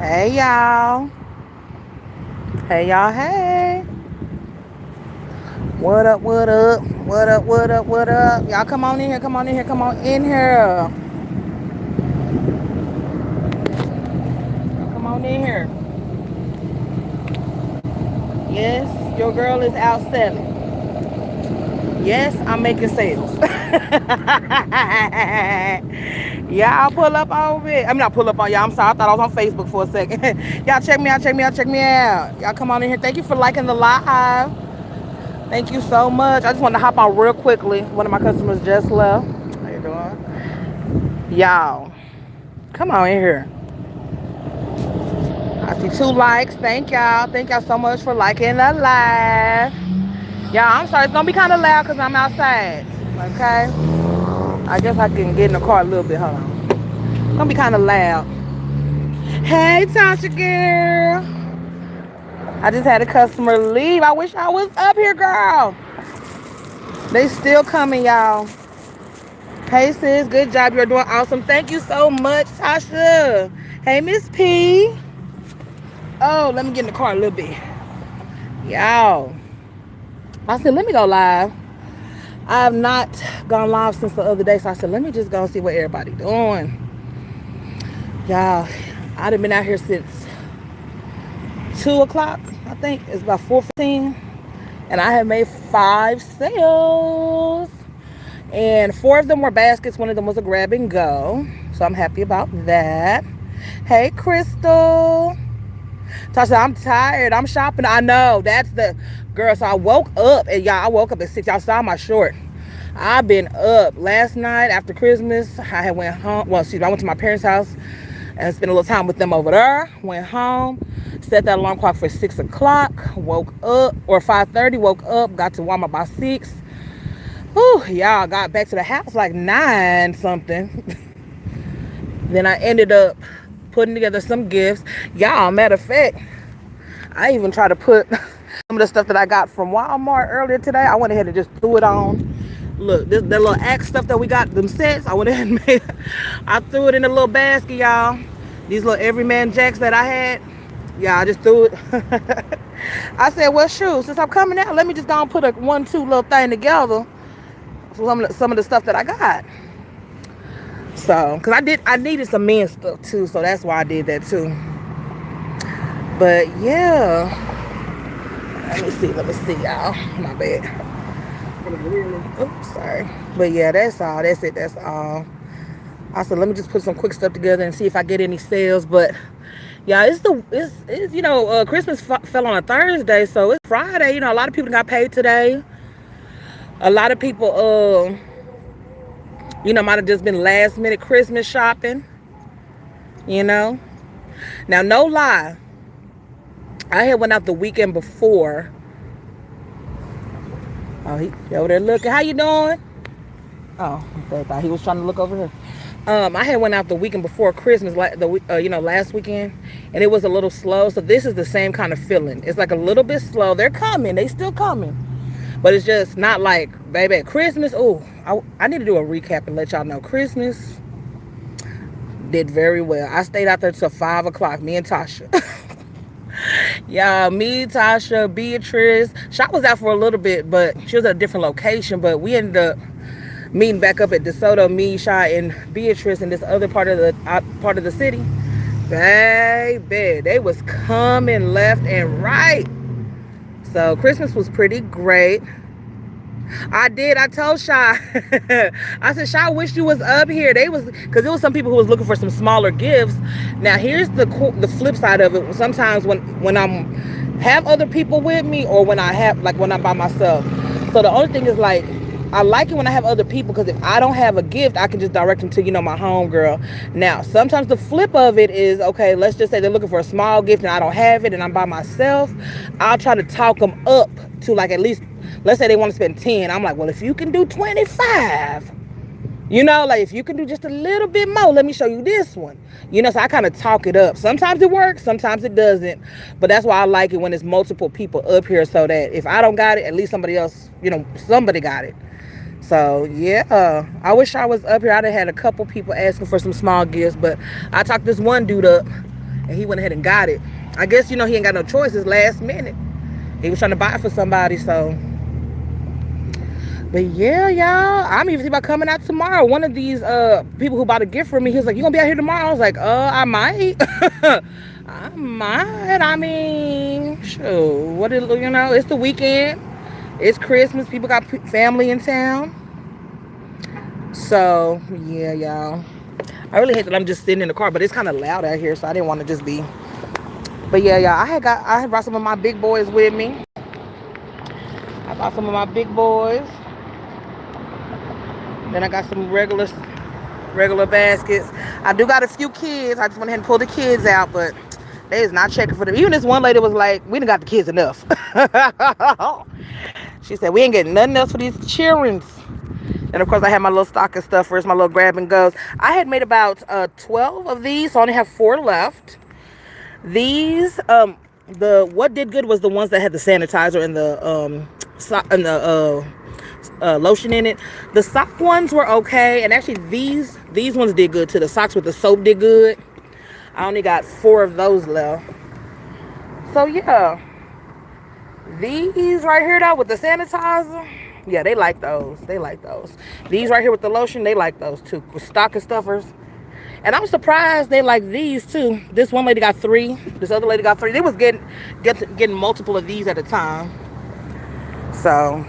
Hey y'all. Hey y'all. Hey. What up? What up? What up? What up? What up? Y'all come on in here. Come on in here. Come on in here. Come on in here. Yes, your girl is out selling. Yes, I'm making sales. Y'all pull up on me. I'm not pull up on y'all. I'm sorry. I thought I was on Facebook for a second. Y'all check me out. Check me out. Check me out. Y'all come on in here. Thank you for liking the live. Thank you so much. I just wanted to hop on real quickly. One of my customers just left. How you doing? Y'all, come on in here. I see 2 likes. Thank y'all. Thank y'all so much for liking the live. Y'all, I'm sorry. It's going to be kind of loud because I'm outside. Okay? I guess I can get in the car a little bit. Hold on. It's going to be kind of loud. Hey, Tasha girl. I just had a customer leave. I wish I was up here, girl. They still coming, y'all. Hey sis, good job. You're doing awesome. Thank you so much, Tasha. Hey, Miss P. Oh, let me get in the car a little bit. Y'all. I said, let me go live. I have not gone live since the other day, so I said, let me just go and see what everybody doing. Y'all, I done been out here since 2 o'clock, I think. It's about 4:15. And I have made 5 sales. And 4 of them were baskets. One of them was a grab and go. So I'm happy about that. Hey, Crystal. Tasha, I'm tired. I'm shopping. I know. That's the girl. So I woke up. And y'all, I woke up at 6. Y'all saw my short. I've been up. Last night after Christmas, I had went home. Well, excuse me. I went to my parents' house and spent a little time with them over there. Went home. Set that alarm clock for 6 o'clock. Woke up. Or 5:30. Woke up. Got to Walmart by 6. Whew, y'all, got back to the house like 9 something. Then I ended up putting together some gifts. Y'all, matter of fact, I even tried to put some of the stuff that I got from Walmart earlier today. I went ahead and just threw it on. Look, the little axe stuff that we got, them sets, I went ahead and made, I threw it in a little basket, y'all. These little everyman jacks that I had, yeah, I just threw it. I said, well, shoot, since I'm coming out, let me just go and put a 1-2 little thing together. Some of the stuff that I got. So, cause I needed some men's stuff too, so that's why I did that too. But yeah, let me see, y'all. My bad. Oops, sorry. But yeah, that's all. That's it. That's all. I said, let me just put some quick stuff together and see if I get any sales. But yeah, it's Christmas fell on a Thursday, so it's Friday. You know, a lot of people got paid today. A lot of people, might have just been last minute Christmas shopping. You know. Now, no lie, I had went out the weekend before. Oh, he over there looking. How you doing? Oh, I thought he was trying to look over here. I had went out the weekend before Christmas, last weekend, and it was a little slow. So this is the same kind of feeling. It's like a little bit slow. They're coming. They still coming. But it's just not like, baby, at Christmas. Oh, I need to do a recap and let y'all know. Christmas did very well. I stayed out there till 5 o'clock, me and Tasha. Yeah, me, Tasha, Beatrice. Shop was out for a little bit, but she was at a different location. But we ended up meeting back up at DeSoto, me, Shy, and Beatrice in this other part of the city. Baby, they was coming left and right. So Christmas was pretty great. I did. I told Shy. I said, Shy, I wish you was up here. Because there was some people who was looking for some smaller gifts. Now, here's the flip side of it. Sometimes when I'm have other people with me, or when I'm by myself. So the only thing is, like, I like it when I have other people, because if I don't have a gift, I can just direct them to, my homegirl. Now, sometimes the flip of it is, okay, let's just say they're looking for a small gift and I don't have it and I'm by myself. I'll try to talk them up to, like, at least, let's say they want to spend 10. I'm like, well, if you can do 25, like, if you can do just a little bit more, let me show you this one. So I kind of talk it up. Sometimes it works, sometimes it doesn't. But that's why I like it when it's multiple people up here, so that if I don't got it, at least somebody else, somebody got it. So, yeah, I wish I was up here. I'd have had a couple people asking for some small gifts, but I talked this one dude up, and he went ahead and got it. I guess, he ain't got no choice. It's last minute. He was trying to buy it for somebody, so. But yeah, y'all, I'm even thinking about coming out tomorrow. One of these people who bought a gift for me, he was like, "You gonna be out here tomorrow?" I was like, I might. I might. I mean, sure. It's the weekend. It's Christmas. People got family in town. So, yeah, y'all. I really hate that I'm just sitting in the car, but it's kind of loud out here, so I didn't want to just be. But yeah, y'all, I had brought some of my big boys with me. I brought some of my big boys. Then I got some regular baskets. I do got a few kids. I just went ahead and pulled the kids out, but they is not checking for them. Even this one lady was like, "We done got the kids enough." She said, "We ain't getting nothing else for these children." And of course, I had my little stocking stuffers, my little grab and goes. I had made about 12 of these, so I only have 4 left. These, what did good was the ones that had the sanitizer and the lotion in it. The sock ones were okay, and actually these ones did good too. The socks with the soap did good. I only got 4 of those left. So yeah, these right here though with the sanitizer, yeah, they like those. These right here with the lotion, they like those too, with stocking stuffers. And I'm surprised they like these too. This one lady got 3. This other lady got 3. They was getting multiple of these at a time. So,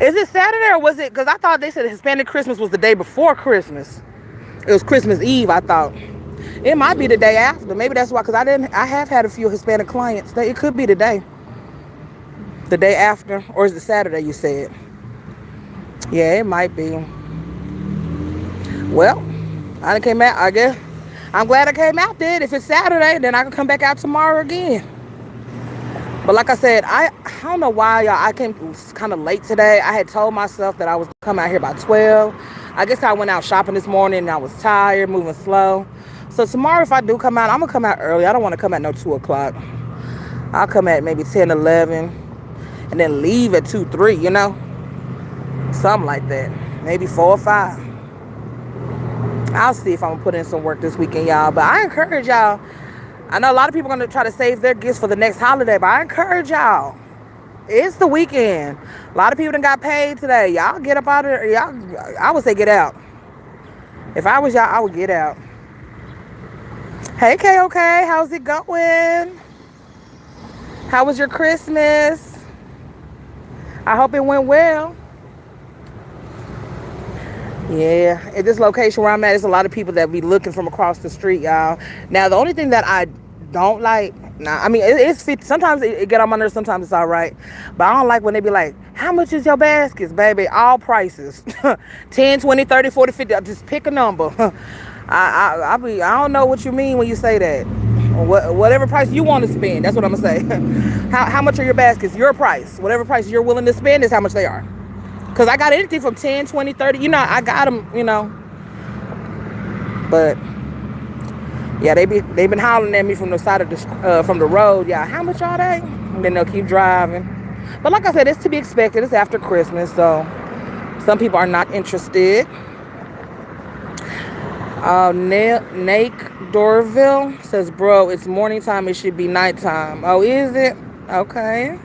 is it Saturday or was it? Because I thought they said Hispanic Christmas was the day before Christmas. It was Christmas Eve, I thought. It might be the day after. Maybe that's why. Because I have had a few Hispanic clients. It could be the day after, or is it Saturday? You said. Yeah, it might be. Well, I done came out. I guess I'm glad I came out there. If it's Saturday, then I can come back out tomorrow again. But like I said, I don't know why, y'all. I came kind of late today. I had told myself that I was coming out here by 12. I guess I went out shopping this morning and I was tired, moving slow. So tomorrow, if I do come out, I'm going to come out early. I don't want to come at no 2 o'clock. I'll come at maybe 10, 11, and then leave at 2, 3, Something like that. Maybe 4 or 5. I'll see if I'm going to put in some work this weekend, y'all. But I encourage y'all. I know a lot of people are going to try to save their gifts for the next holiday, but I encourage y'all. It's the weekend. A lot of people done got paid today. Y'all get up out of there. Y'all, I would say get out. If I was y'all, I would get out. Hey, KOK, how's it going? How was your Christmas? I hope it went well. Yeah, at this location where I'm at, there's a lot of people that be looking from across the street, y'all. Now, the only thing that I don't like, I mean, it's 50. Sometimes it get on my nerves, sometimes it's all right. But I don't like when they be like, "How much is your baskets, baby?" All prices. 10, 20, 30, 40, 50. Just pick a number. I don't know what you mean when you say that. Whatever price you want to spend, that's what I'm going to say. How much are your baskets? Your price. Whatever price you're willing to spend is how much they are. Because I got anything from 10, 20, 30. I got them, But, yeah, they've been hollering at me from the side of from the road. Yeah, how much are they? And then they'll keep driving. But like I said, it's to be expected. It's after Christmas, so some people are not interested. Nate Dorville says, "Bro, it's morning time. It should be nighttime." Oh, is it? Okay.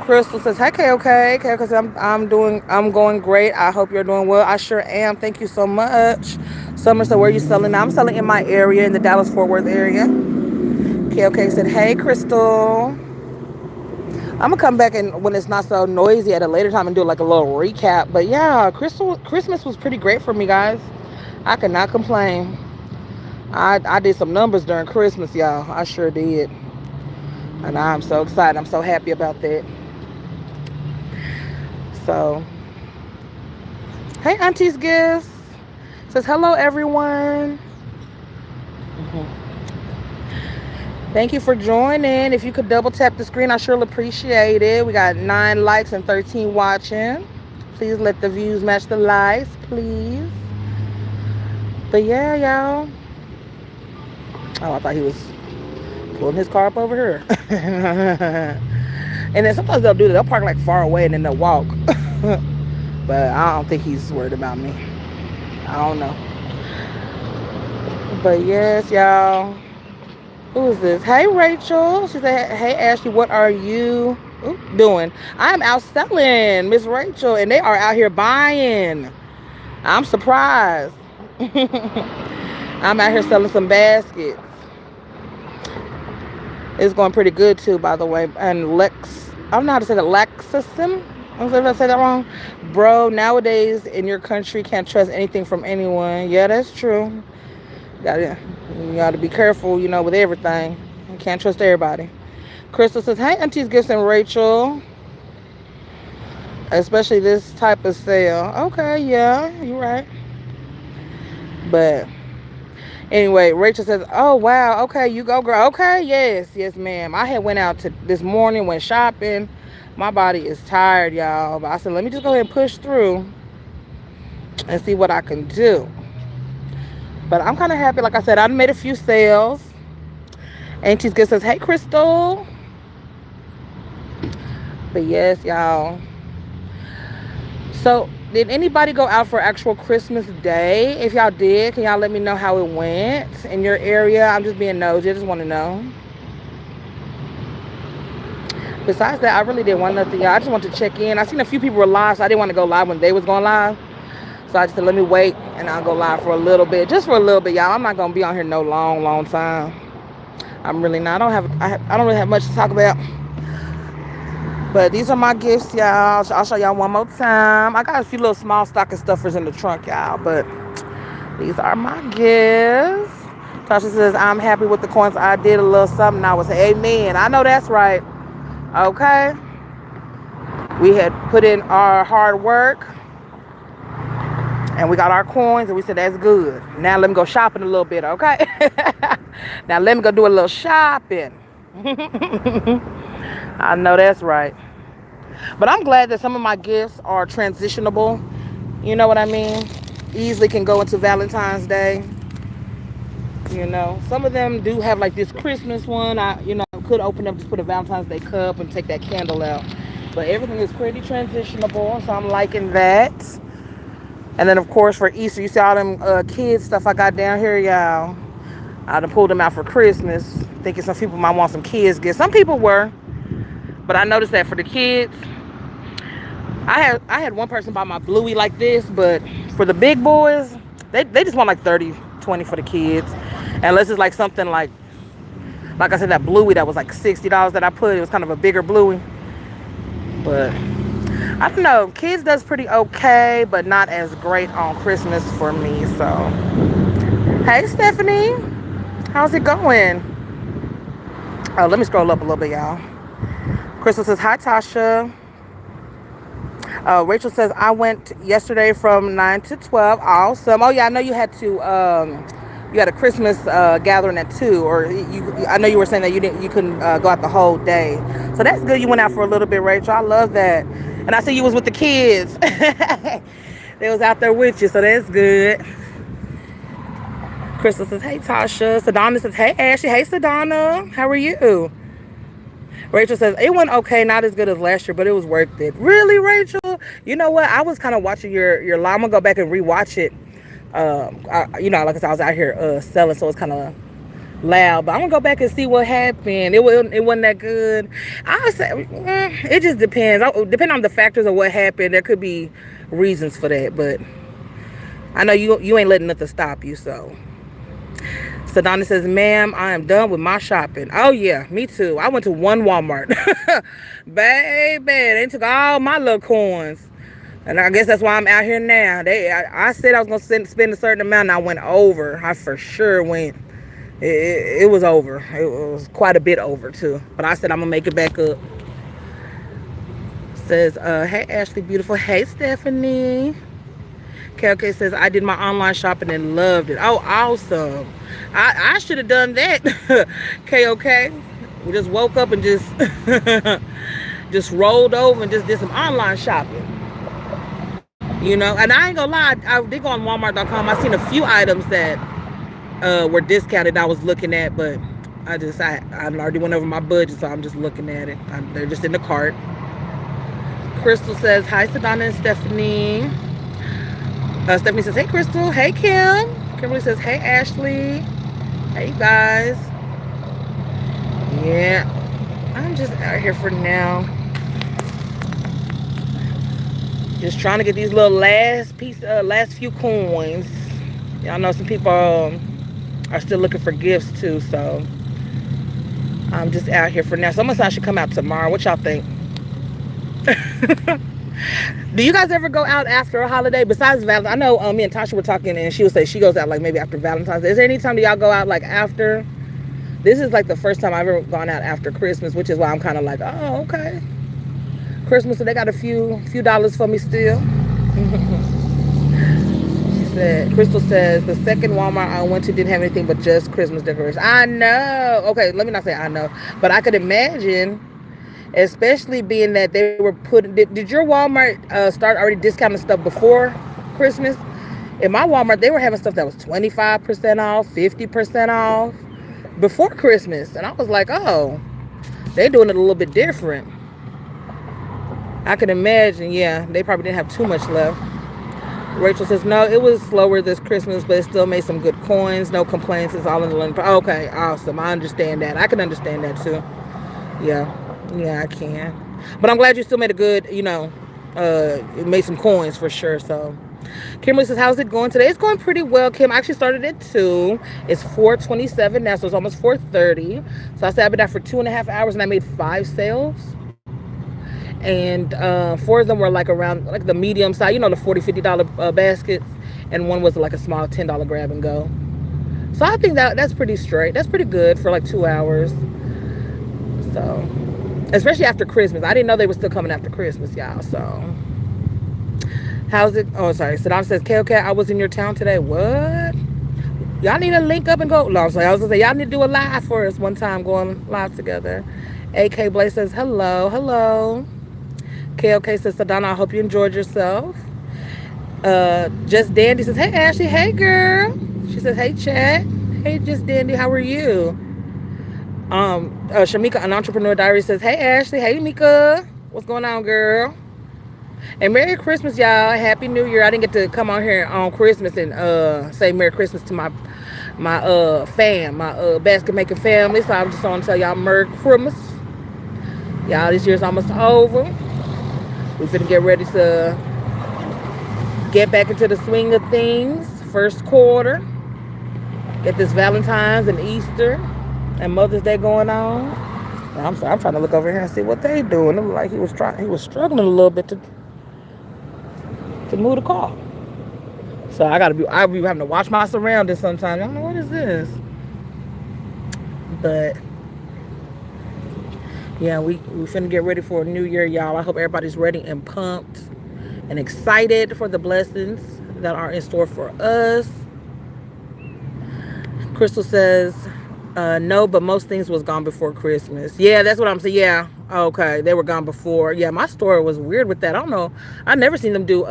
Crystal says, "Hey, okay. I'm going great. I hope you're doing well." I sure am. Thank you so much. Summer said, "Where are you selling now?" I'm selling in my area, in the Dallas-Fort Worth area. KOK said, "Hey, Crystal. I'm gonna come back and when it's not so noisy at a later time and do like a little recap." But yeah, Christmas was pretty great for me, guys. I cannot complain. I did some numbers during Christmas, y'all. I sure did. And I'm so excited. I'm so happy about that. So, hey, Auntie's Gifts says, "Hello, everyone. Thank you for joining. If you could double tap the screen, I sure appreciate it. We got 9 likes and 13 watching. Please let the views match the likes, please." But yeah, y'all. Oh, I thought he was pulling his car up over here. And then sometimes they'll do that. They'll park like far away and then they'll walk. But I don't think he's worried about me. I don't know. But yes, y'all. Who is this? Hey, Rachel. She said, hey, Ashley, what are you doing? I'm out selling, Miss Rachel, and they are out here buying. I'm surprised. I'm out here selling some baskets. It's going pretty good, too, by the way. And I don't know how to say that, Lexusum? I don't know if I say that wrong. Bro, nowadays in your country, can't trust anything from anyone. Yeah, that's true. You gotta be careful, with everything. You can't trust everybody. Crystal says, hey, Aunties, Gifts, and Rachel. Especially this type of sale. Okay, yeah, you're right. But anyway, Rachel says, oh, wow, okay, you go, girl. Okay, yes, ma'am. I had went out this morning, went shopping. My body is tired, y'all. But I said, let me just go ahead and push through and see what I can do. But I'm kind of happy. Like I said, I made a few sales. Auntie's Good says, hey, Crystal. But yes, y'all. So, did anybody go out for actual Christmas Day? If y'all did, can y'all let me know how it went in your area? I'm just being nosy. I just want to know. Besides that, I really didn't want nothing, y'all. I just wanted to check in. I seen a few people were live, so I didn't want to go live when they was going live. So I just said, let me wait, and I'll go live for a little bit. Just for a little bit, y'all. I'm not going to be on here no long time. I'm really not. I don't really have much to talk about. But these are my gifts, y'all. I'll show y'all one more time. I got a few little small stocking stuffers in the trunk, y'all. But these are my gifts. Tasha says, I'm happy with the coins. I did a little something. I was, amen. I know that's right. Okay. We had put in our hard work. And we got our coins, and we said, that's good. Now let me go shopping a little bit, okay? Now let me go do a little shopping. I know that's right. But I'm glad that some of my gifts are transitionable. You know what I mean? Easily can go into Valentine's Day. Some of them do have like this Christmas one. I could open up, just put a Valentine's Day cup and take that candle out. But everything is pretty transitionable, so I'm liking that. And then, of course, for Easter, you see all them kids stuff I got down here, y'all. I done pulled them out for Christmas, thinking some people might want some kids gifts. Some people were, but I noticed that for the kids, I had one person buy my Bluey like this, but for the big boys, they just want like 30, 20 for the kids. Unless it's like something like I said, that Bluey that was like $60 that I put. It was kind of a bigger Bluey. But I don't know. Kids does pretty okay, but not as great on Christmas for me. So, hey, Stephanie. How's it going? Oh, let me scroll up a little bit, y'all. Crystal says, hi, Tasha. Rachel says, I went yesterday from 9 to 12. Awesome. Oh, yeah, I know you had to, you had a Christmas gathering at 2, or I know you were saying that you couldn't go out the whole day. So that's good. You went out for a little bit, Rachel. I love that. And I see you was with the kids. They was out there with you, so that's good. Crystal says, hey, Tasha. Sedona says, hey, Ashley. Hey, Sedona. How are you? Rachel says, it went okay, not as good as last year, but it was worth it. Really, Rachel? You know what? I was kind of watching your live. I'm going to go back and rewatch it. Like I said, I was out here selling, so it's kind of loud. But I'm going to go back and see what happened. It wasn't that good. I would say, it just depends. Depending on the factors of what happened, there could be reasons for that. But I know you ain't letting nothing stop you, so. Sedona says, ma'am, I am done with my shopping. Oh, yeah, me too. I went to one Walmart. Baby, they took all my little coins. And I guess that's why I'm out here now. I said I was going to spend a certain amount, and I went over. I for sure went. It was over. It was quite a bit over, too. But I said I'm going to make it back up. Says, hey, Ashley, beautiful. Hey, Stephanie. KOK says, I did my online shopping and loved it. Oh, awesome. I should have done that. KOK. We just woke up and just just rolled over and just did some online shopping. And I ain't gonna lie, I did go on Walmart.com. I seen a few items that were discounted I was looking at, but I already went over my budget, so I'm just looking at it. They're just in the cart. Crystal says, hi, Sedona and Stephanie. Stephanie says, hey, Crystal. Hey, Kim. Kimberly says, hey, Ashley. Hey, guys. Yeah, I'm just out here for now. Just trying to get these little last few coins. Y'all know some people are still looking for gifts too, so I'm just out here for now. So I should come out tomorrow. What y'all think? Do you guys ever go out after a holiday besides Valentine's? I know me and Tasha were talking, and she would say she goes out like maybe after Valentine's Day. Is there any time that y'all go out like after? This is like the first time I've ever gone out after Christmas, which is why I'm kind of like, oh, okay. Christmas, so they got a few dollars for me still. She said, Crystal says, the second Walmart I went to didn't have anything but just Christmas decorations. I know. Okay, let me not say I know, but I could imagine, especially being that they were putting, did your Walmart start already discounting stuff before Christmas? In my Walmart, they were having stuff that was 25% off, 50% off before Christmas. And I was like, oh, they're doing it a little bit different. I can imagine, yeah, they probably didn't have too much left. Rachel says, no, it was slower this Christmas, but it still made some good coins. No complaints. It's all in the learning. Okay, awesome. I understand that. I can understand that too. Yeah, I can. But I'm glad you still made a good, made some coins for sure. So Kimberly says, how's it going today? It's going pretty well, Kim. I actually started at 2. It's 4:27 now, so it's almost 4:30. So I said I've been out for 2.5 hours and I made 5 sales. And 4 of them were like around like the medium size, the $40-$50 baskets, and one was like a small $10 grab and go. So I think that's pretty straight. That's pretty good for like 2 hours. So, especially after Christmas. I didn't know they were still coming after Christmas, y'all. So, how's it? Oh, sorry. Saddam says, KOK, I was in your town today. What? Y'all need to link up and go. No, I'm sorry. I was gonna say y'all need to do a live for us one time, going live together. AK Blaze says, hello. KOK says, Sadana, I hope you enjoyed yourself. Just Dandy says, hey, Ashley. Hey, girl. She says, hey, chat. Hey, Just Dandy. How are you? Shamika, an entrepreneur diary, says, hey, Ashley. Hey, Mika. What's going on, girl? And Merry Christmas, y'all. Happy New Year. I didn't get to come on here on Christmas and say Merry Christmas to my basket making family. So I'm just want to tell y'all Merry Christmas. Y'all, this year's almost over. We finna get ready to get back into the swing of things. First quarter. Get this Valentine's and Easter and Mother's Day going on. I'm sorry, I'm trying to look over here and see what they doing. It looked like he was struggling a little bit to move the car. So I'll be having to watch my surroundings sometimes. I don't know what is this. But yeah, we finna get ready for a new year, y'all. I hope everybody's ready and pumped and excited for the blessings that are in store for us. Crystal says, no, but most things was gone before Christmas. Yeah, that's what I'm saying. Yeah, okay, they were gone before. Yeah, my store was weird with that. I don't know. I never seen them do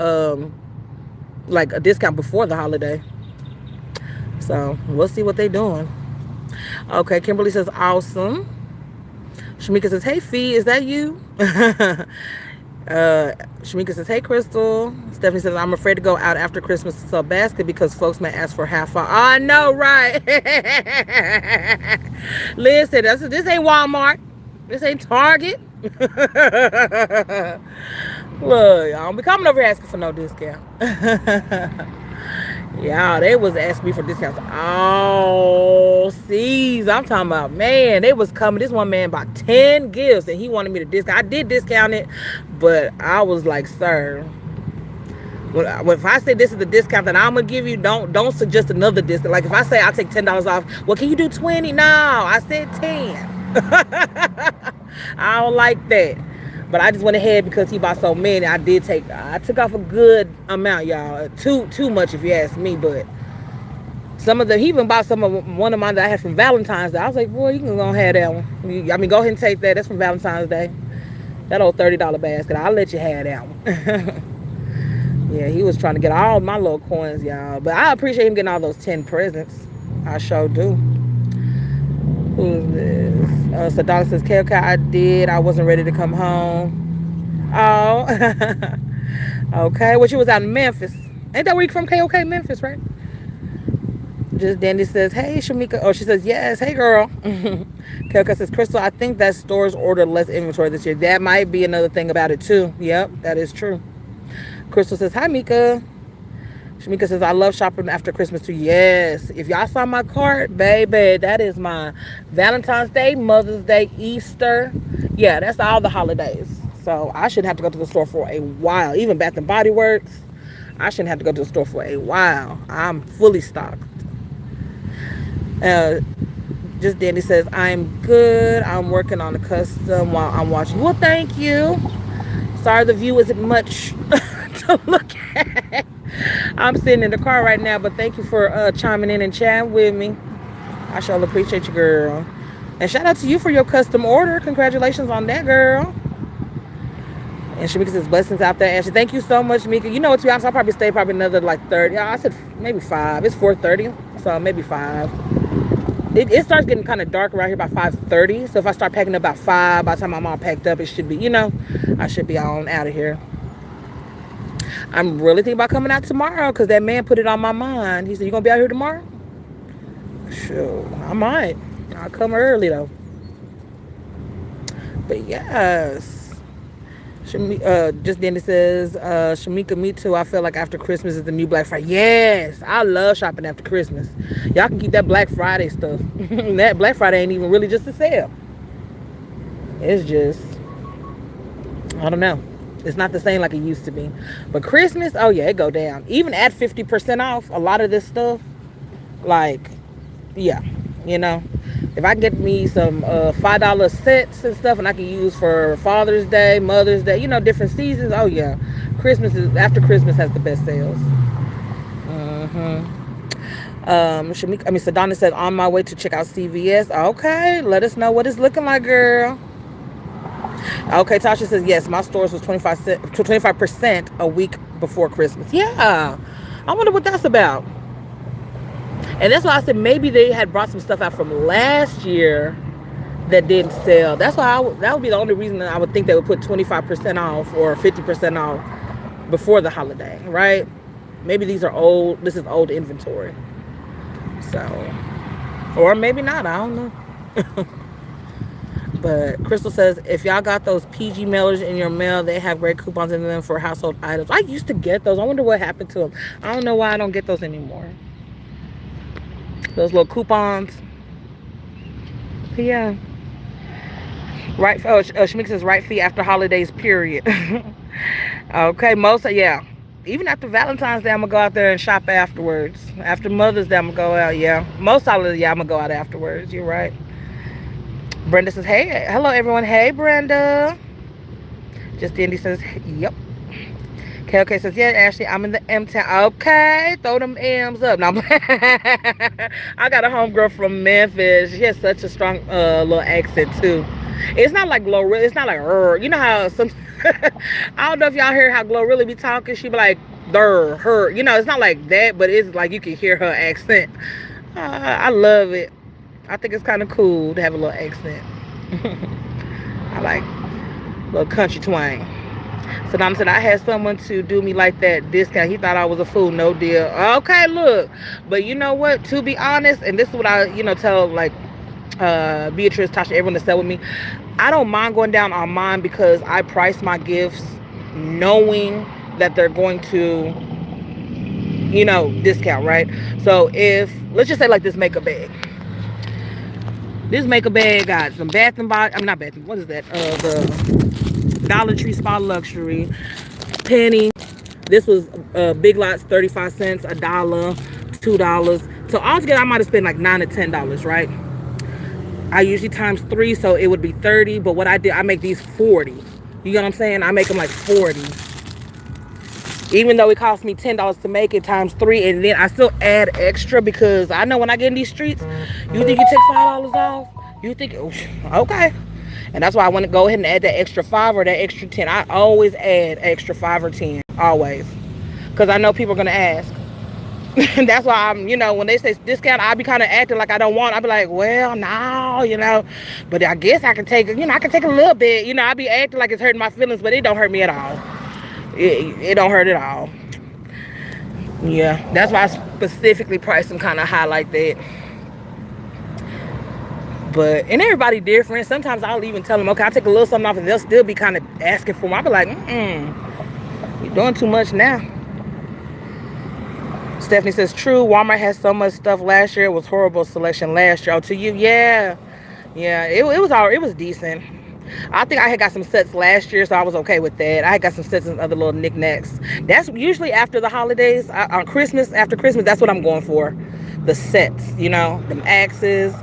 like a discount before the holiday. So we'll see what they doing. Okay, Kimberly says, awesome. Shamika says, hey, Fee, is that you? Shamika says, hey, Crystal. Stephanie says, I'm afraid to go out after Christmas to sell basket because folks may ask for half off. I know, right? Listen, this ain't Walmart. This ain't Target. Look, y'all don't be coming over here asking for no discount. Y'all, they was asking me for discounts. Oh, see, I'm talking about, man, they was coming. This one man bought 10 gifts and he wanted me to discount. I did discount it, but I was like, sir, if I say this is the discount that I'm gonna give you, don't suggest another discount. Like if I say I'll take $10 off, well, can you do 20? No, I said 10. I don't like that. But I just went ahead because he bought so many. I took off a good amount, y'all. Too much if you ask me. But he even bought one of mine that I had from Valentine's Day. I was like, boy, you can go ahead that one. I mean, go ahead and take that. That's from Valentine's Day. That old $30 basket. I'll let you have that one. Yeah, he was trying to get all my little coins, y'all. But I appreciate him getting all those 10 presents. I sure do. Who's this? So Donna says, KOK, I did. I wasn't ready to come home. Oh. Okay. Well, she was out in Memphis. Ain't that where you from? KOK, Memphis, right? Just Dandy says, hey, Shamika. Oh, she says, yes. Hey, girl. Kelka says, Crystal, I think that stores order less inventory this year. That might be another thing about it, too. Yep, that is true. Crystal says, hi, Mika. Shamika says, I love shopping after Christmas, too. Yes. If y'all saw my cart, baby, that is my Valentine's Day, Mother's Day, Easter. Yeah, that's all the holidays. So I shouldn't have to go to the store for a while. Even Bath and Body Works, I shouldn't have to go to the store for a while. I'm fully stocked. Uh, just Danny says, I'm good. I'm working on a custom while I'm watching. Well, thank you. Sorry the view isn't much to look at. I'm sitting in the car right now, but thank you for chiming in and chatting with me. I sure appreciate you, girl. And shout out to you for your custom order. Congratulations on that, girl. And Shamika says, blessings out there. Ashley, thank you so much, Mika. You know what, to be honest, I'll probably stay another like 30. Yeah, I said maybe 5. It's 4:30, so maybe 5. It starts getting kind of dark around here by 5:30. So if I start packing up about 5, by the time I'm all packed up, it should be, I should be on out of here. I'm really thinking about coming out tomorrow because that man put it on my mind. He said, you going to be out here tomorrow? Sure, I might. I'll come early, though. But yes. Just then it says, Shamika, me too. I feel like after Christmas is the new Black Friday. Yes, I love shopping after Christmas. Y'all can keep that Black Friday stuff. That Black Friday ain't even really just a sale. It's just, I don't know. It's not the same like it used to be. But Christmas, oh yeah, it go down. Even at 50% off, a lot of this stuff, like, yeah, if I can get me some $5 sets and stuff and I can use for Father's Day, Mother's Day, different seasons, oh yeah. After Christmas has the best sales. Sadonna said, on my way to check out CVS. Okay, let us know what it's looking like, girl. Okay, Tasha says, yes, my stores was 25% a week before Christmas. Yeah, I wonder what that's about. And that's why I said maybe they had brought some stuff out from last year that didn't sell. That's why that would be the only reason that I would think they would put 25% off or 50% off before the holiday, right? Maybe this is old inventory. So, or maybe not, I don't know. But Crystal says, if y'all got those PG mailers in your mail, they have great coupons in them for household items. I used to get those. I wonder what happened to them. I don't know why I don't get those anymore. Those little coupons. Yeah. Right. Oh, Shamika says right fee after holidays, period. Okay. Yeah. Even after Valentine's Day, I'm going to go out there and shop afterwards. After Mother's Day, I'm going to go out. Yeah. Most holidays, yeah, I'm going to go out afterwards. You're right. Brenda says, hey. Hello, everyone. Hey, Brenda. Just Indy says, yep. KLK says, yeah, Ashley, I'm in the M-Town. Okay, throw them M's up. No, I got a homegirl from Memphis. She has such a strong little accent, too. It's not like Glorilla. It's not like, you know how some... I don't know if y'all hear how Glorilla be talking. She be like, her. It's not like that, but it's like you can hear her accent. I love it. I think it's kind of cool to have a little accent. I like a little country twang. So Donna said, I had someone to do me like that discount. He thought I was a fool. No deal. Okay, look. But you know what? To be honest, and this is what I, tell like Beatrice, Tasha, everyone that sell with me. I don't mind going down on mine because I price my gifts knowing that they're going to, discount, right? So if, let's just say like this makeup bag. This makeup bag got some Bath and Body, not Bath, what is that? The Dollar Tree Spa Luxury, penny. This was Big Lots, 35 cents, $1, $2. So altogether, I might have spent like $9 to $10, right? I usually times 3, so it would be 30. But what I did, I make these 40. You know what I'm saying? I make them like 40. Even though it cost me $10 to make it times 3, and then I still add extra because I know when I get in these streets, you think you take $5 off? You think, okay. And that's why I want to go ahead and add that extra 5 or that extra 10. I always add extra 5 or 10, always. Because I know people are going to ask. And that's why I'm, when they say discount, I be kind of acting like I don't want. I be like, well, no, but I guess I can take, I can take a little bit. I be acting like it's hurting my feelings, but it don't hurt me at all. It don't hurt at all. Yeah, that's why I specifically priced them kind of high like that. But and everybody different. Sometimes I'll even tell them, okay, I'll take a little something off, and they'll still be kind of asking for more. I'll be like, you're doing too much now. Stephanie says, true. Walmart has so much stuff last year. It was horrible selection last year. Oh, to you, yeah, yeah. It was all. It was decent. I think I had got some sets last year, so I was okay with that. I had got some sets and other little knickknacks. That's usually after the holidays, on Christmas. After Christmas, that's what I'm going for. The sets, them axes,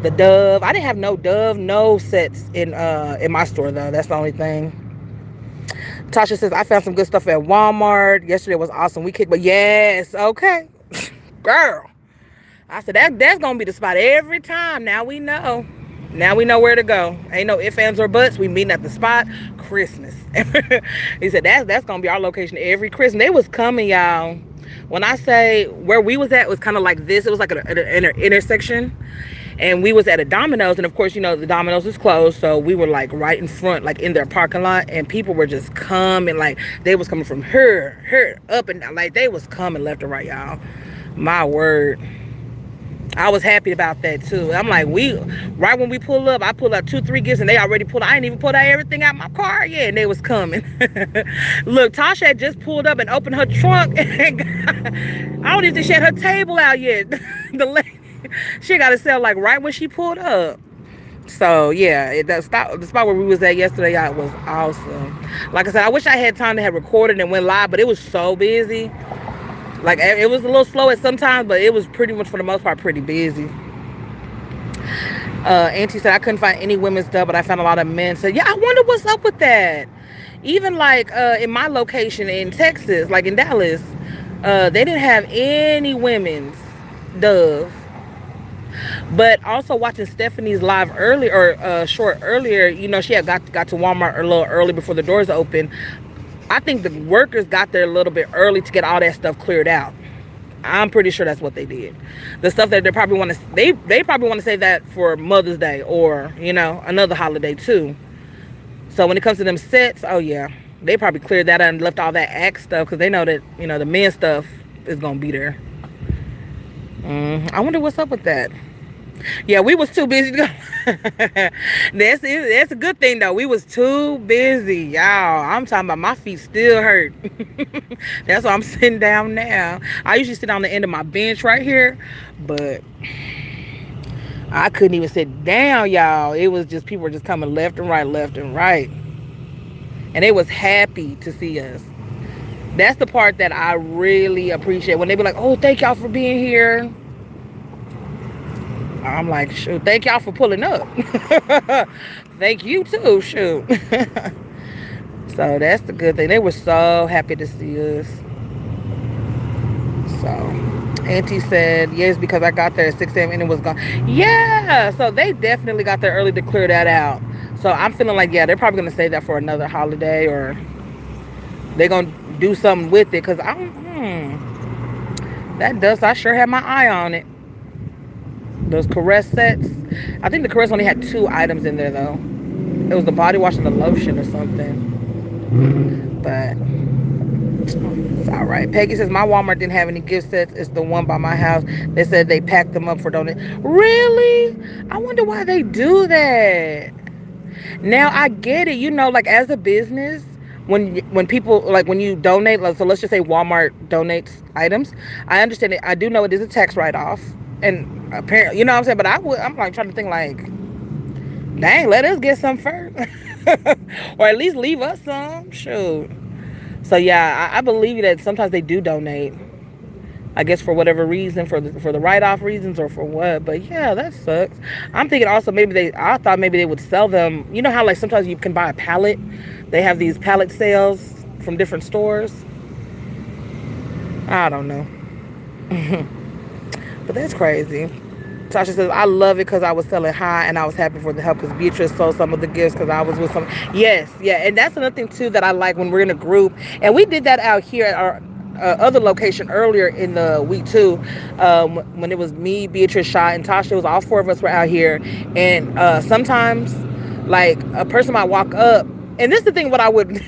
the Dove. I didn't have no Dove, no sets in my store though. That's the only thing. Tasha says I found some good stuff at Walmart. Yesterday was awesome. We kicked, but yes, okay, girl. I said that's gonna be the spot every time. Now we know. Now we know where to go. Ain't no ifs, ands, or buts. We meeting at the spot. Christmas. He said that's gonna be our location every Christmas. They was coming, y'all. When I say where we was at was kind of like this. It was like an intersection. And we was at a Domino's, and of course, the Domino's is closed, so we were like right in front, like in their parking lot, and people were just coming, like they was coming from her, up and down, like they was coming left and right, y'all. My word. I was happy about that too. I'm like, right when we pull up, I pull out 2-3 gifts, and they already pulled. I ain't even pulled out everything out my car yet, and they was coming. Look, Tasha had just pulled up and opened her trunk, and I don't even think she had her table out yet. The lady, she got to sell like right when she pulled up. So yeah, the spot where we was at yesterday, y'all, was awesome. Like I said, I wish I had time to have recorded and went live, but it was so busy. Like, it was a little slow at sometimes, but it was pretty much, for the most part, pretty busy. Auntie said I couldn't find any women's stuff, but I found a lot of men. So yeah, I wonder what's up with that. Even like in my location in Texas, like in Dallas, they didn't have any women's Dove. But also watching Stephanie's live earlier, or short earlier, she had got to Walmart a little early before the doors open. I think the workers got there a little bit early to get all that stuff cleared out. I'm pretty sure that's what they did. The stuff that they probably want to, they probably want to save that for Mother's Day or, another holiday too. So when it comes to them sets, oh yeah, they probably cleared that out and left all that Axe stuff, because they know that, the men's stuff is going to be there. I wonder what's up with that. Yeah, we was too busy to go. That's a good thing though. We was too busy, y'all. I'm talking about, my feet still hurt. That's why I'm sitting down now. I usually sit on the end of my bench right here, but I couldn't even sit down, y'all. It was just, people were just coming left and right. And they was happy to see us. That's the part that I really appreciate, when they be like, oh, thank y'all for being here. I'm like, shoot, thank y'all for pulling up. Thank you too, shoot. So that's the good thing. They were so happy to see us. So Auntie said, yes, because I got there at 6 a.m. and it was gone. Yeah, so they definitely got there early to clear that out. So I'm feeling like, yeah, they're probably going to save that for another holiday, or they're going to do something with it, because that dust, I sure had my eye on it. Those Caress sets. I think the Caress only had 2 items in there though. It was the body wash and the lotion or something. But it's all right. Peggy says my Walmart didn't have any gift sets. It's the one by my house. They said they packed them up for donation. Really? I wonder why they do that. Now I get it. Like as a business, when people, like when you donate, so let's just say Walmart donates items. I understand it. I do know it is a tax write-off. And apparently, what I'm saying? But I'm like trying to think, like, dang, let us get some first. Or at least leave us some. Shoot. So yeah, I believe that sometimes they do donate. I guess for whatever reason, for the write-off reasons or for what. But yeah, that sucks. I'm thinking also I thought maybe they would sell them. You know how like sometimes you can buy a pallet? They have these pallet sales from different stores. I don't know. But that's crazy. Tasha says, I love it because I was selling high and I was happy for the help, because Beatrice sold some of the gifts because I was with some. Yes, yeah. And that's another thing too that I like when we're in a group. And we did that out here at our other location earlier in the week too, when it was me, Beatrice, Shaw, and Tasha. It was all 4 of us were out here. And sometimes like a person might walk up. And this is the thing, what I would,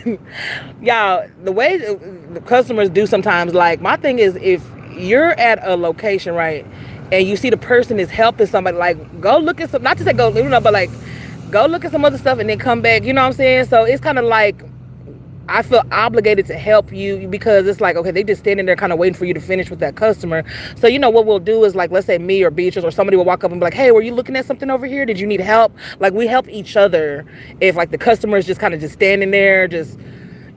y'all, the way the customers do sometimes. Like, my thing is, if you're at a location, right, and you see the person is helping somebody, like, go look at some, not to say go, but like, go look at some other stuff and then come back, you know what I'm saying? So it's kind of like, I feel obligated to help you, because it's like, okay, they just standing there kind of waiting for you to finish with that customer. So, you know, what we'll do is, like, let's say me or Beatrice or somebody will walk up and be like, hey, were you looking at something over here? Did you need help? Like, we help each other. If, like, the customer is just kind of just standing there, just,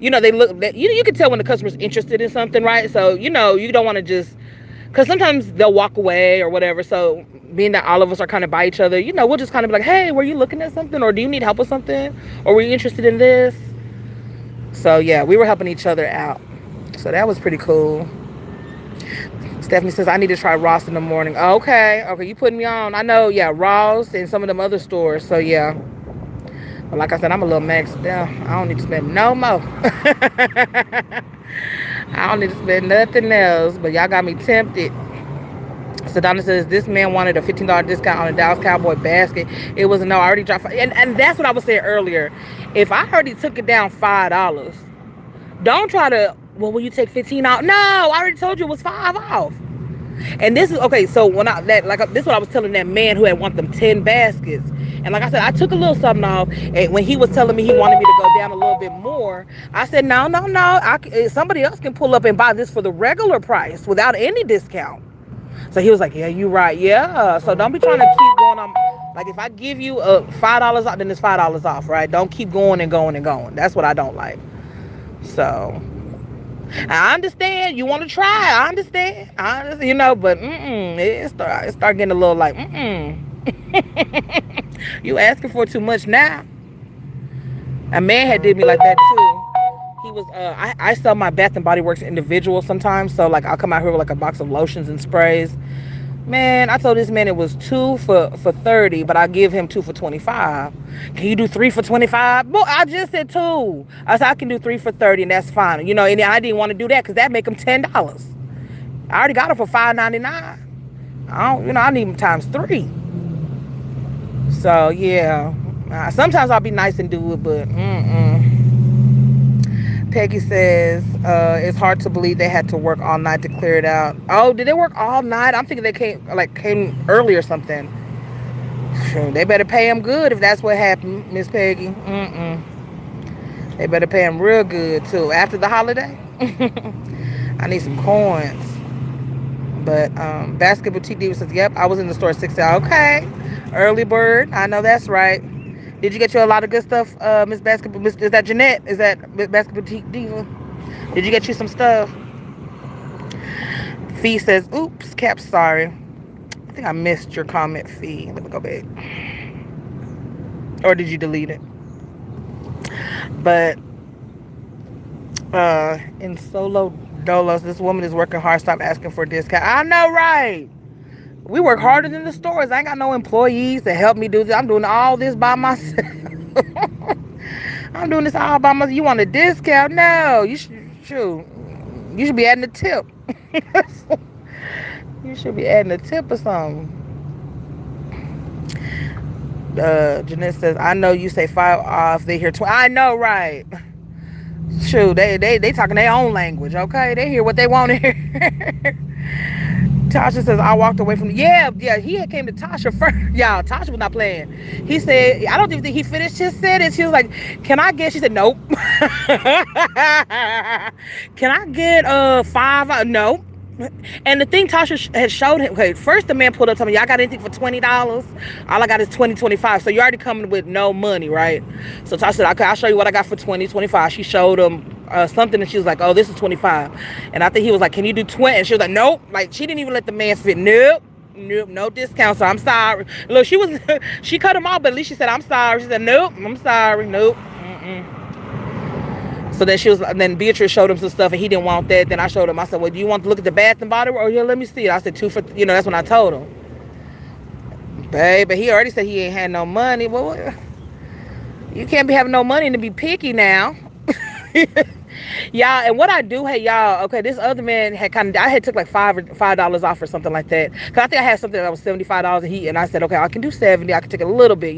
you know, they look, you can tell when the customer's interested in something, right? So, you know, you don't want to just, because sometimes they'll walk away or whatever. So being that all of us are kind of by each other, you know, we'll just kind of be like, hey, were you looking at something? Or do you need help with something? Or were you interested in this? So yeah, we were helping each other out. So that was pretty cool. Stephanie says, I need to try Ross in the morning. Okay, you putting me on. I know, yeah, Ross and some of them other stores. So yeah. But like I said, I'm a little maxed out. I don't need to spend no more. I don't need to spend nothing else. But y'all got me tempted. Sedona says, this man wanted a $15 discount on a Dallas Cowboy basket. It was a no. I already dropped. And that's what I was saying earlier. If I already took it down $5, don't try to, well, will you take 15 out? No, I already told you it was 5 off. And this is, okay, so when this is what I was telling that man who had want them 10 baskets. And like I said, I took a little something off. And when he was telling me he wanted me to go down a little bit more, I said, no. Somebody else can pull up and buy this for the regular price without any discount. So he was like, yeah, you're right. Yeah. So don't be trying to keep going on. Like, if I give you $5 off, then it's $5 off, right? Don't keep going and going and going. That's what I don't like. So I understand you want to try. I understand, you know, but it start getting a little like, you asking for too much now. A man had did me like that too. He was, I sell my Bath and Body Works individual sometimes. So like, I'll come out here with like a box of lotions and sprays. Man, I told this man it was 2 for $30, but I give him 2 for $25. Can you do 3 for $25? Boy, I just said 2. I said I can do 3 for $30, and that's fine. You know, and I didn't want to do that because that make them $10. I already got them for $5.99. I need them times 3. So yeah, sometimes I'll be nice and do it, but Peggy says, it's hard to believe they had to work all night to clear it out. Oh, did they work all night? I'm thinking they came early or something. They better pay them good if that's what happened, Miss Peggy. They better pay them real good, too. After the holiday? I need some coins. But Basket Boutique Diva says, yep, I was in the store at 6 hours. Okay. Early bird. I know that's right. Did you get you a lot of good stuff, Miss Basketball? Is that Jeanette? Is that Miss Basketball Diva? Did you get you some stuff? Fee says, oops, Cap, sorry. I think I missed your comment, Fee. Let me go back. Or did you delete it? But in Solo Dolos, this woman is working hard. Stop asking for a discount. I know, right? We work harder than the stores. I ain't got no employees to help me do this. I'm doing all this by myself. I'm doing this all by myself. You want a discount? No. You should be adding a tip. You should be adding a tip or something. Jeanette says, I know you say 5 off. They hear 20. I know, right? Shoot, they talking their own language, okay? They hear what they want to hear. Tasha says, I walked away from... Yeah, he had came to Tasha first. Y'all, Tasha was not playing. He said, I don't even think he finished his sentence. He was like, can I get... She said, nope. Can I get 5? No. And the thing Tasha had showed him... Okay, first the man pulled up to me, y'all got anything for $20? All I got is $20.25. So you're already coming with no money, right? So Tasha said, okay, I'll show you what I got for $20.25. She showed him something, and she was like, oh, this is $25. And I think he was like, can you do 20? And she was like, nope. Like, she didn't even let the man fit. Nope, no discount. So I'm sorry. Look, she cut him off, but at least she said, I'm sorry. She said, nope, I'm sorry. Nope. So then Beatrice showed him some stuff, and he didn't want that. Then I showed him. I said, well, do you want to look at the Bath and Body Works? Oh, yeah, let me see it. I said 2 for, that's when I told him. Baby, he already said he ain't had no money. Well, you can't be having no money and to be picky now. Y'all, and what I do, hey, y'all, okay, this other man had I had took like $5 off or something like that. Because I think I had something that was $75, and I said, okay, I can do 70. I can take a little bit,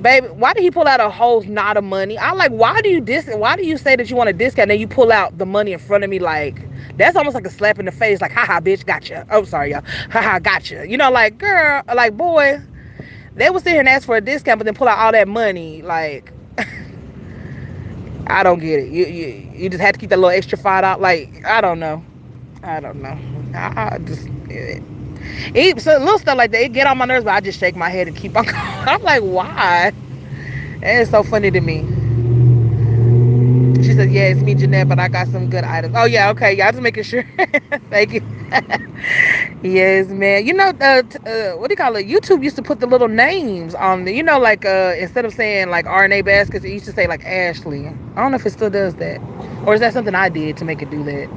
Baby, why did he pull out a whole knot of money? I'm like, why do you say that you want a discount and then you pull out the money in front of me? Like, that's almost like a slap in the face. Like, haha, bitch, gotcha. Oh, sorry, y'all. Haha, gotcha. You know, like, girl, like, boy, they would sit here and ask for a discount, but then pull out all that money. Like, I don't get it. You just had to keep that little extra $5. Like, I don't know. I just so little stuff like that, it get on my nerves, but I just shake my head and keep on going. I'm like, why? And it's so funny to me. She said, yeah, it's me, Jeanette, but I got some good items. Oh, yeah, okay. Yeah, I'm just making sure. Thank you. Yes, man. You know, what do you call it? YouTube used to put the little names on the, you know, like, instead of saying, like, RNA Baskets, it used to say, like, Ashley. I don't know if it still does that. Or is that something I did to make it do that?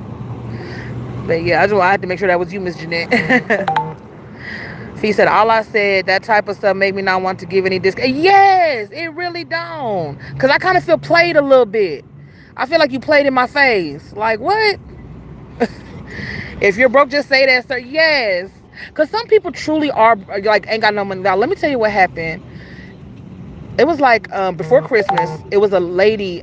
But, yeah, I had to make sure that was you, Miss Jeanette. Fee said, all I said, that type of stuff made me not want to give any discount. Yes, it really don't. Because I kind of feel played a little bit. I feel like you played in my face. Like, what? If you're broke, just say that, sir. Yes. Because some people truly are, like, ain't got no money. Now, let me tell you what happened. It was like before Christmas. It was a lady.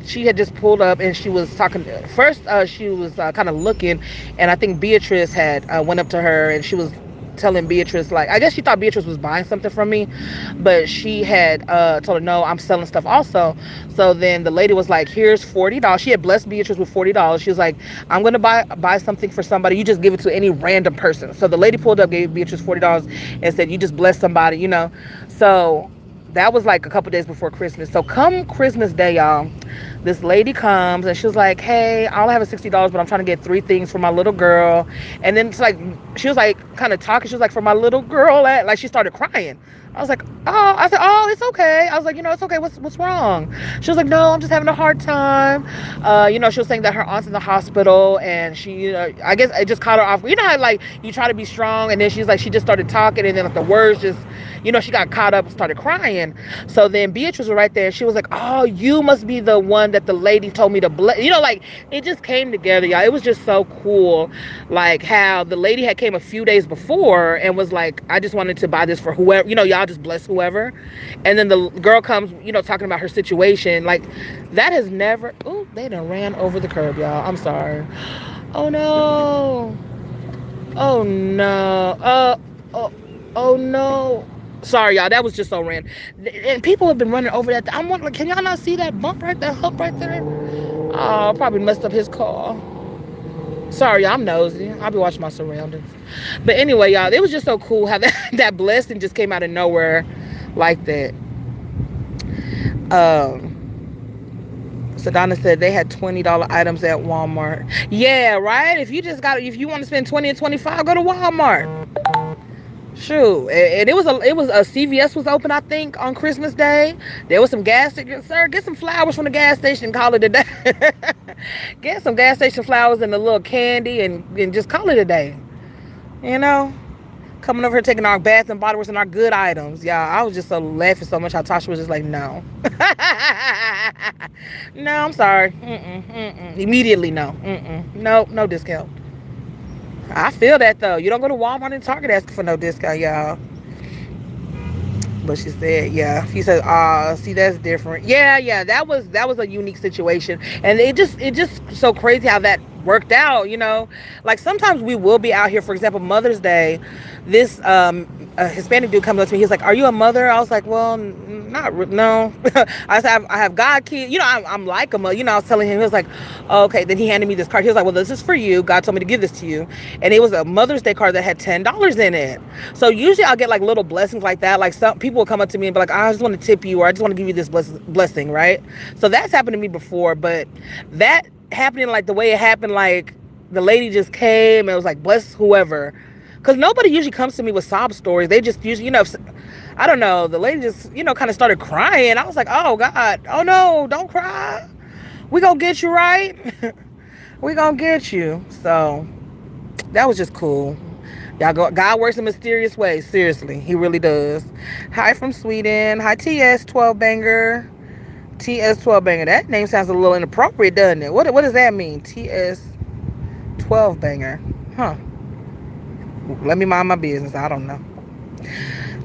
She had just pulled up and she was talking. First, she was kind of looking, and I think Beatrice had went up to her and she was telling Beatrice, like, I guess she thought Beatrice was buying something from me, but she had told her, no, I'm selling stuff also. So then the lady was like, here's $40. She had blessed Beatrice with $40. She was like, I'm gonna buy something for somebody, you just give it to any random person. So the lady pulled up, gave Beatrice $40 and said, you just bless somebody, you know. So that was like a couple days before Christmas. So come Christmas Day, y'all, this lady comes and she was like, hey, I only have a $60, but I'm trying to get 3 things for my little girl. And then it's like, she was like kind of talking. She was like, for my little girl, like she started crying. I was like, oh, I said, oh, it's okay. I was like, you know, it's okay. What's wrong? She was like, no, I'm just having a hard time. You know, she was saying that her aunt's in the hospital and she, I guess it just caught her off. You know how like you try to be strong and then she's like, she just started talking and then like the words just, you know, she got caught up and started crying. So then Beatrice was right there. She was like, oh, you must be the one that the lady told me to bless. You know, like it just came together, y'all. It was just so cool. Like how the lady had came a few days before and was like, I just wanted to buy this for whoever, you know, y'all just bless whoever. And then the girl comes, you know, talking about her situation. Like that has never, oh, they done ran over the curb, y'all. I'm sorry. Oh no. Oh no. Oh no. Sorry, y'all. That was just so random. And people have been running over that. I'm wondering, can y'all not see that bump right there, hump right there? Oh, probably messed up his car. Sorry, y'all, I'm nosy. I'll be watching my surroundings. But anyway, y'all, it was just so cool how that blessing just came out of nowhere like that. Sedona said they had $20 items at Walmart. Yeah, right? If you want to spend 20 and 25, go to Walmart. Shoot, and it was a CVS was open, I think, on Christmas Day. There was some gas station. Sir, get some flowers from the gas station, call it a day. Get some gas station flowers and a little candy and just call it a day. You know, coming over here taking our Bath and Body Works and our good items, y'all. I was just so laughing so much how Tasha was just like, no. No, I'm sorry. Immediately, no. No discount. I feel that though. You don't go to Walmart and Target asking for no discount, y'all. But she said, yeah. She said, see, that's different. Yeah, that was a unique situation. And it just so crazy how that worked out, you know. Like sometimes we will be out here, for example, Mother's Day. This a Hispanic dude comes up to me. He's like, "Are you a mother?" I was like, "Well, no." I said, "I have God kids. You know, I'm like a mother." You know, I was telling him. He was like, oh, "Okay." Then he handed me this card. He was like, "Well, this is for you. God told me to give this to you." And it was a Mother's Day card that had $10 in it. So usually I'll get like little blessings like that. Like some people will come up to me and be like, "I just want to tip you," or "I just want to give you this blessing," right? So that's happened to me before, but that happening like the way it happened, like the lady just came and was like, "Bless whoever." Because nobody usually comes to me with sob stories. They just usually, you know, I don't know. The lady just, you know, kind of started crying. I was like, oh, God. Oh, no, don't cry. We gonna get you, right? We gonna get you. So that was just cool. God works in mysterious ways. Seriously, he really does. Hi from Sweden. Hi, TS 12 Banger. TS 12 Banger. That name sounds a little inappropriate, doesn't it? What does that mean? TS 12 Banger. Huh. Let me mind my business. I don't know.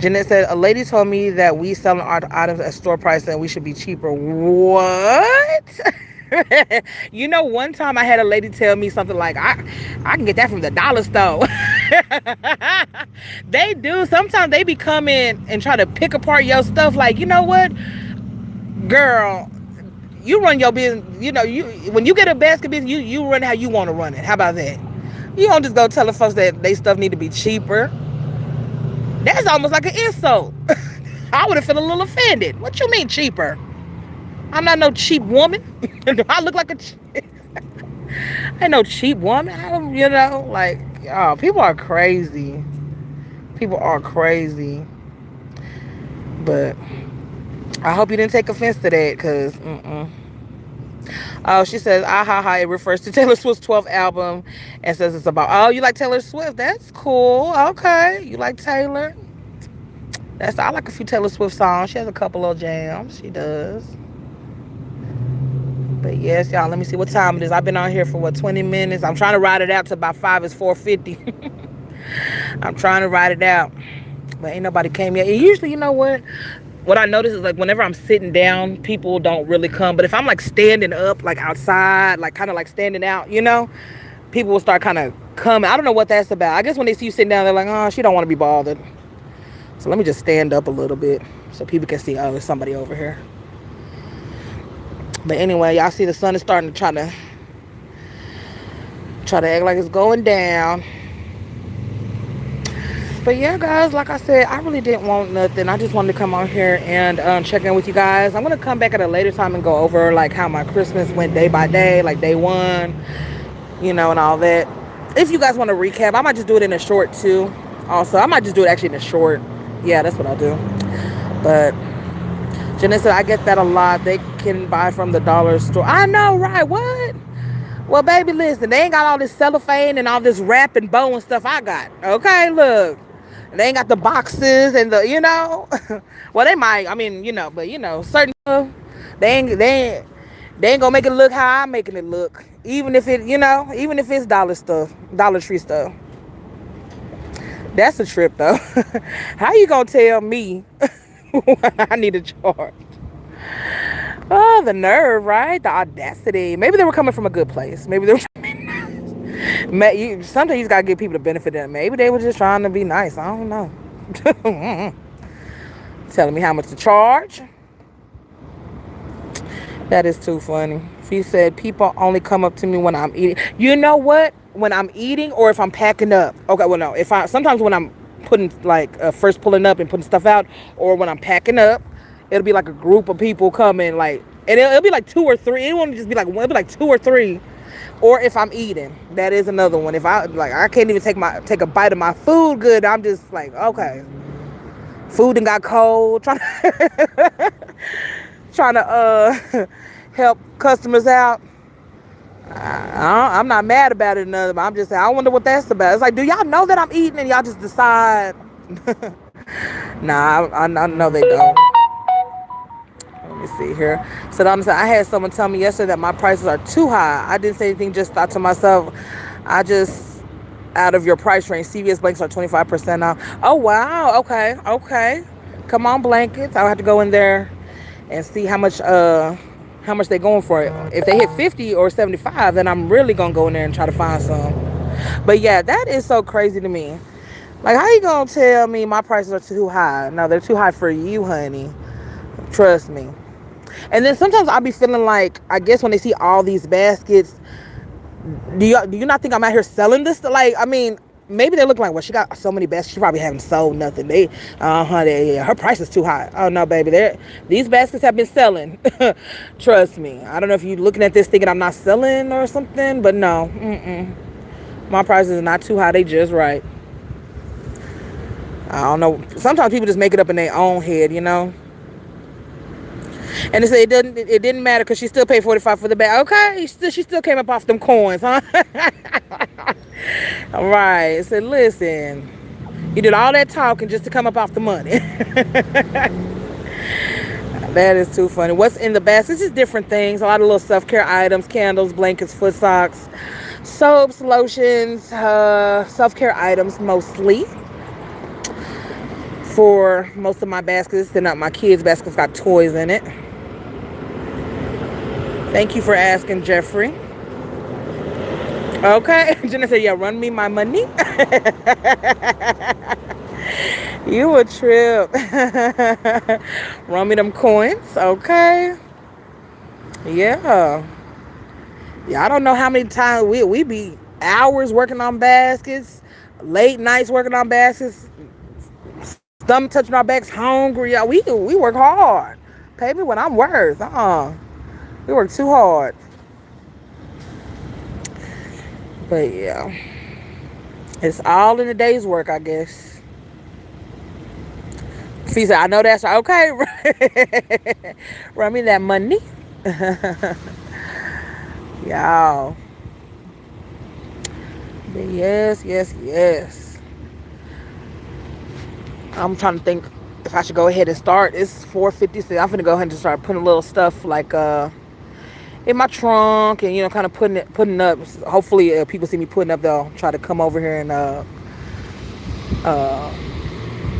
Jeanette said, a lady told me that we selling our items at store price and we should be cheaper. What? You know, one time I had a lady tell me something like, I can get that from the dollar store. They do. Sometimes they be coming and try to pick apart your stuff. Like, you know what? Girl, you run your business. You know, you when you get a basket business, you run how you want to run it. How about that? You don't just go telling folks that they stuff need to be cheaper. That's almost like an insult. I would have felt a little offended. What you mean cheaper? I'm not no cheap woman. Do I look like I ain't no cheap woman. I don't, you know, like, oh, people are crazy. People are crazy. But I hope you didn't take offense to that, because, Oh, she says, ah, ha, ha. It refers to Taylor Swift's 12th album and says it's about, oh, you like Taylor Swift? That's cool. Okay. You like Taylor? I like a few Taylor Swift songs. She has a couple of jams. She does. But yes, y'all, let me see what time it is. I've been on here for, 20 minutes? I'm trying to ride it out to about 5. It's 4:50. I'm trying to ride it out. But ain't nobody came yet. And usually, you know what? What I notice is, like, whenever I'm sitting down, people don't really come. But if I'm, like, standing up, like, outside, like, kind of, like, standing out, you know, people will start kind of coming. I don't know what that's about. I guess when they see you sitting down, they're like, oh, she don't want to be bothered. So let me just stand up a little bit so people can see, oh, there's somebody over here. But anyway, y'all see the sun is starting to try to act like it's going down. But yeah, guys, like I said, I really didn't want nothing. I just wanted to come on here and check in with you guys. I'm going to come back at a later time and go over, like, how my Christmas went day by day, like day one, you know, and all that. If you guys want to recap, I might just do it in a short, too. Also, I might just do it actually in a short. Yeah, that's what I'll do. But Jeanette said, I get that a lot. They can buy from the dollar store. I know, right? What? Well, baby, listen, they ain't got all this cellophane and all this wrap and bow and stuff I got. Okay, look. They ain't got the boxes and the, you know. Well, they might. I mean, you know, but, you know, certain stuff, they ain't gonna make it look how I'm making it look. Even if it, you know, even if it's Dollar Tree stuff. That's a trip, though. How you gonna tell me I need to charge? Oh, the nerve, right? The audacity. Maybe they were coming from a good place. Maybe they were sometimes you just gotta give people the benefit of it. Maybe they were just trying to be nice. I don't know. Telling me how much to charge. That is too funny. She said, people only come up to me when I'm eating. You know what? When I'm eating or if I'm packing up. Okay, well, no. Sometimes when I'm putting, like, first pulling up and putting stuff out, or when I'm packing up, it'll be like a group of people coming, like, and it'll be like 2 or 3. It won't just be like one. It'll be like 2 or 3. Or if I'm eating, that is another one. If I can't even take a bite of my food good. I'm just like, okay, food and got cold. Trying to help customers out. I'm not mad about it, but I'm just saying, I wonder what that's about. It's like, do y'all know that I'm eating and y'all just decide? Nah, I know they don't. Let me see here. So honestly, I had someone tell me yesterday that my prices are too high. I didn't say anything, just thought to myself, out of your price range, CVS blankets are 25% off. Oh, wow. Okay. Come on, blankets. I'll have to go in there and see how much they're going for it. If they hit 50 or 75, then I'm really going to go in there and try to find some. But yeah, that is so crazy to me. Like, how you going to tell me my prices are too high? No, they're too high for you, honey. Trust me. And then sometimes I'll be feeling like, I guess when they see all these baskets, do you not think I'm out here selling this? Like, I mean, maybe they look like, well, she got so many baskets, she probably haven't sold nothing. Her price is too high. Oh no, baby, these baskets have been selling. Trust me. I don't know if you're looking at this thinking I'm not selling or something, but no, my prices are not too high. They just right. I don't know. Sometimes people just make it up in their own head, you know. And they say it didn't matter because she still paid $45 for the bag. Okay, she still came up off them coins, huh? All right. I said, listen, you did all that talking just to come up off the money. That is too funny. What's in the basket? It's just different things. A lot of little self-care items, candles, blankets, foot socks, soaps, lotions, self-care items mostly. for most of my baskets. They're not my kids' baskets, got toys in it. Thank you for asking, Jeffrey. Okay. Jenna said, yeah, run me my money. You a trip. Run me them coins. Okay. Yeah. Yeah, I don't know how many times we be hours working on baskets, late nights working on baskets, stomach touching our backs, hungry. Yeah, we work hard. Pay me what I'm worth. We work too hard. But yeah, it's all in a day's work, I guess. She said, I know that's right. Okay. Run me that money. Y'all. But yes. I'm trying to think if I should go ahead and start. It's 4:56. I'm gonna go ahead and just start putting a little stuff like in my trunk, and kind of putting up. Hopefully, people see me putting up, they'll try to come over here and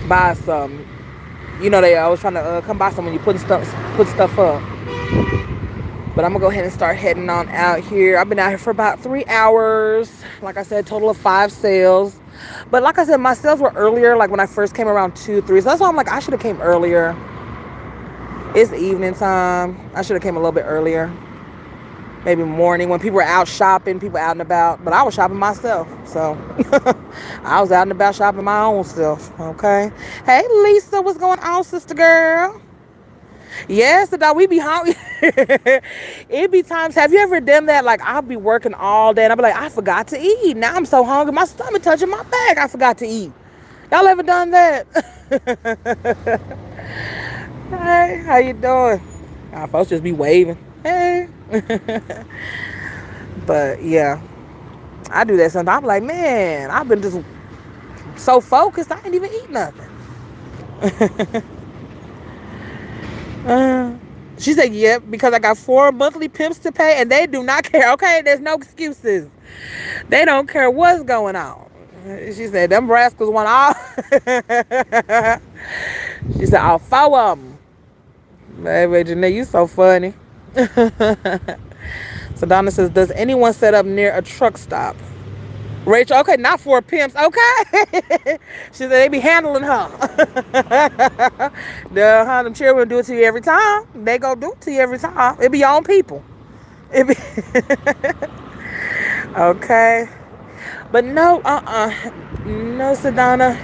buy some. They always trying to come buy some when you put stuff up. But I'm gonna go ahead and start heading on out here. I've been out here for about 3 hours. Like I said, total of 5 sales. But like I said, my sales were earlier, like when I first came around 2, 3. So that's why I'm like, I should have came earlier. It's evening time. I should have came a little bit earlier. Maybe morning when people were out shopping, people out and about. But I was shopping myself. So I was out and about shopping my own self. Okay. Hey, Lisa, what's going on, sister girl? Yes, dog, we be hungry. It be times, have you ever done that? Like, I'll be working all day and I'll be like, I forgot to eat. Now I'm so hungry, my stomach touching my back. I forgot to eat. Y'all ever done that? Hey, how you doing? Our folks just be waving. Hey. But yeah, I do that sometimes. I'm like, man, I've been just so focused, I ain't even eat nothing. She said, yep, because I got 4 monthly pimps to pay and they do not care. Okay, there's no excuses. They don't care what's going on. She said, them rascals want all. She said, all 4 of them. Baby, Janae, you so funny. So Donna says, does anyone set up near a truck stop? Rachel, okay, not 4 pimps, okay. She said they be handling her. Them children do it to you every time. They go do it to you every time. It be your own people. It be okay. But no, no, Sedona.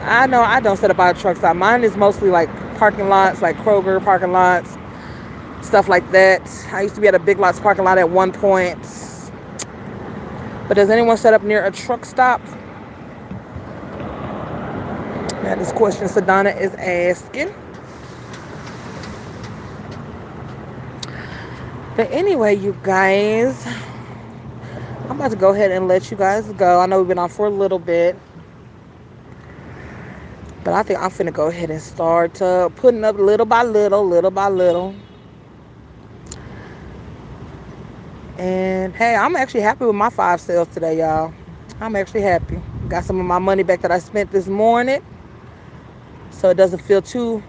I know I don't set up our truck stop. Mine is mostly like parking lots, like Kroger parking lots, stuff like that. I used to be at a Big Lots parking lot at one point. But does anyone set up near a truck stop? That is question Sedona is asking. But anyway, you guys, I'm about to go ahead and let you guys go. I know we've been on for a little bit. But I think I'm finna go ahead and start putting up little by little. And hey, I'm actually happy with my 5 sales today, y'all. I'm actually happy. Got some of my money back that I spent this morning. So it doesn't feel too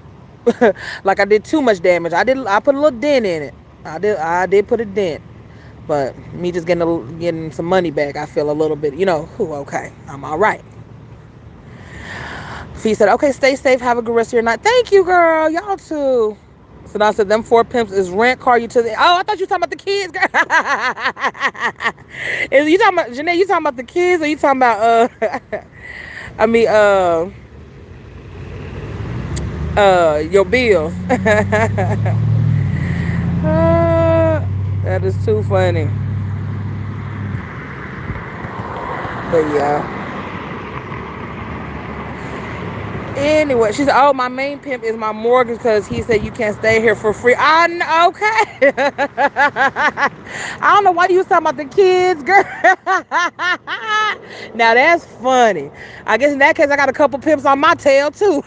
like I did too much damage. I put a little dent in it. I did put a dent. But me just getting some money back, I feel a little bit, okay, I'm all right. Fee said, okay, stay safe. Have a good rest of your night. Thank you, girl. Y'all too. So I said, them 4 pimps is rent car utility. Oh, I thought you were talking about the kids, girl. Is you talking about, Janae, you talking about the kids or you talking about, your bills? That is too funny. But yeah. Anyway, she said, oh, my main pimp is my mortgage because he said you can't stay here for free. Okay. I don't know why you was talking about the kids, girl. Now, that's funny. I guess in that case, I got a couple pimps on my tail, too.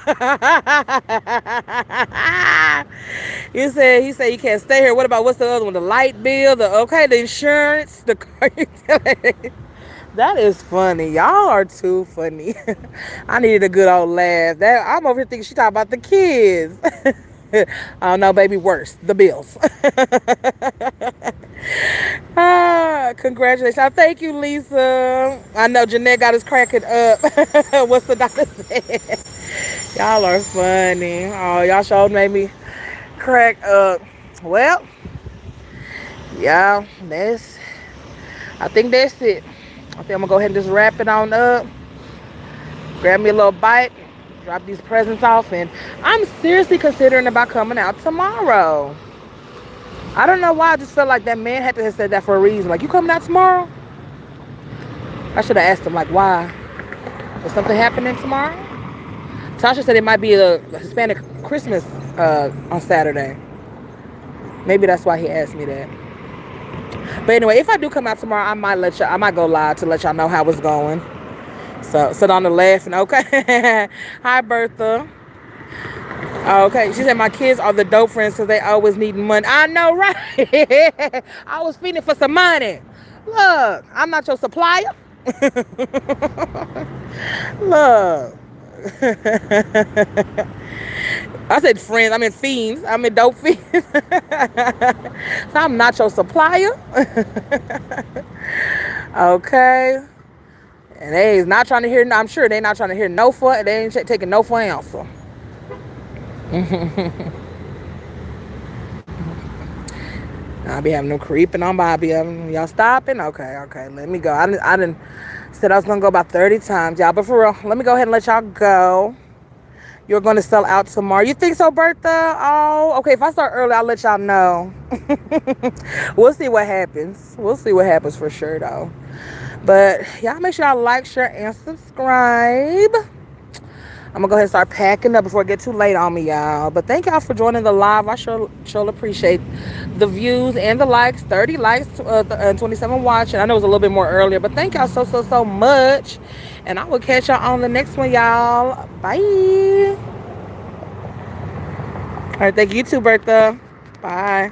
He said you can't stay here. What's the other one? The light bill, the insurance, the car utility. That is funny. Y'all are too funny. I needed a good old laugh. I'm over here thinking she talking about the kids. Oh no, baby, worse. The bills. Congratulations. Thank you, Lisa. I know Jeanette got us cracking up. What's the doctor said? Y'all are funny. Oh, y'all sure made me crack up. Well, yeah, I think that's it. I think I'm gonna go ahead and just wrap it on up. Grab me a little bite, drop these presents off, and I'm seriously considering about coming out tomorrow. I don't know why. I just felt like that man had to have said that for a reason. Like, you coming out tomorrow? I should have asked him, like, why? Is something happening tomorrow? Tasha said it might be a Hispanic Christmas on Saturday. Maybe that's why he asked me that. But anyway, if I do come out tomorrow, I might go live to let y'all know how it's going. So sit on the laughing. Okay. Hi, Bertha. Okay, she said my kids are the dope friends because they always need money. I know, right? I was feeding for some money. Look, I'm not your supplier. Look. I said friends. I mean fiends. I mean dope fiends. So I'm not your supplier. Okay. And they is not trying to hear. I'm sure they not trying to hear no for. They ain't taking no for an answer. I'll be having them creeping on Bobby. Y'all stopping? Okay. Let me go. I didn't said I was gonna go about 30 times, y'all. But for real, let me go ahead and let y'all go. You're gonna sell out tomorrow. You think so, Bertha? Oh, okay. If I start early, I'll let y'all know. We'll see what happens. We'll see what happens for sure, though. But y'all make sure y'all like, share, and subscribe. I'm gonna go ahead and start packing up before it get too late on me, y'all. But thank y'all for joining the live. I sure appreciate the views and the likes. 30 likes, 27 watching. I know it was a little bit more earlier, but thank y'all so much. And I will catch y'all on the next one, y'all. Bye. All right, thank you too, Bertha. Bye.